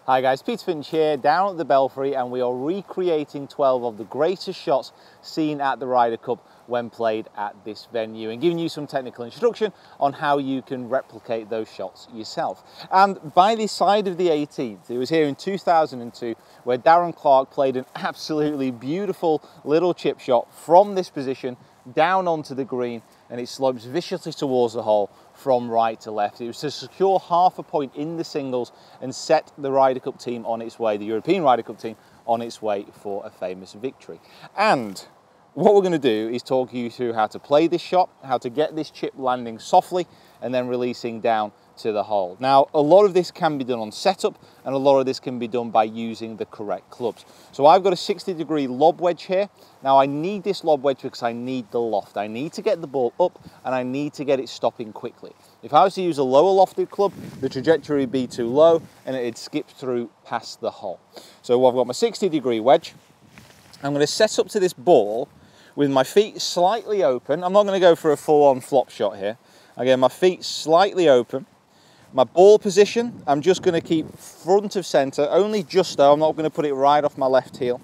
Hi guys, Peter Finch here, down at the Belfry, and we are recreating 12 of the greatest shots seen at the Ryder Cup when played at this venue, and giving you some technical instruction on how you can replicate those shots yourself. And by the side of the 18th, it was here in 2002 where Darren Clarke played an absolutely beautiful little chip shot from this position down onto the green, and it slopes viciously towards the hole from right to left. It was to secure half a point in the singles and set the Ryder Cup team on its way, the European Ryder Cup team, on its way for a famous victory. And what we're going to do is talk you through how to play this shot, how to get this chip landing softly and then releasing down to the hole. Now, a lot of this can be done on setup, and a lot of this can be done by using the correct clubs. So I've got a 60-degree lob wedge here. Now I need this lob wedge because I need the loft. I need to get the ball up and I need to get it stopping quickly. If I was to use a lower lofted club, the trajectory would be too low and it'd skip through past the hole. So I've got my 60-degree wedge. I'm going to set up to this ball with my feet slightly open. I'm not going to go for a full-on flop shot here. Again, my feet slightly open. My ball position, I'm just going to keep front of centre, only just so. I'm not going to put it right off my left heel.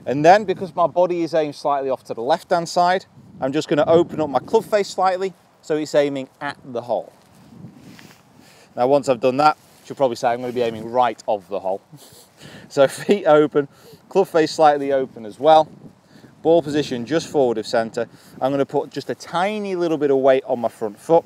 And then, because my body is aimed slightly off to the left-hand side, I'm just going to open up my club face slightly so it's aiming at the hole. Now, once I've done that, you'll probably say I'm going to be aiming right of the hole. So feet open, club face slightly open as well. Ball position just forward of centre. I'm going to put just a tiny little bit of weight on my front foot.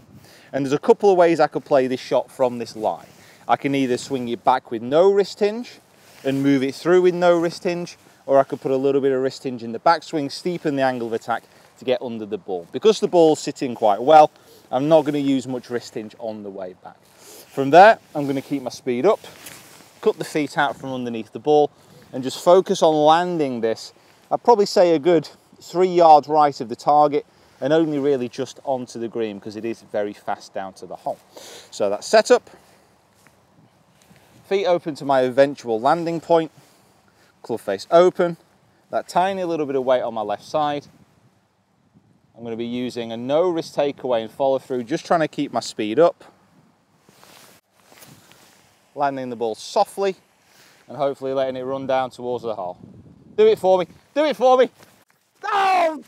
And there's a couple of ways I could play this shot from this lie. I can either swing it back with no wrist hinge and move it through with no wrist hinge, or I could put a little bit of wrist hinge in the backswing, steepen the angle of attack to get under the ball. Because the ball's sitting quite well, I'm not going to use much wrist hinge on the way back. From there, I'm going to keep my speed up, cut the feet out from underneath the ball, and just focus on landing this. I'd probably say a good 3 yards right of the target, and only really just onto the green because it is very fast down to the hole. So that's set up, feet open to my eventual landing point, club face open, that tiny little bit of weight on my left side. I'm going to be using a no wrist takeaway and follow through, just trying to keep my speed up, landing the ball softly and hopefully letting it run down towards the hole. Do it for me, do it for me. Oh!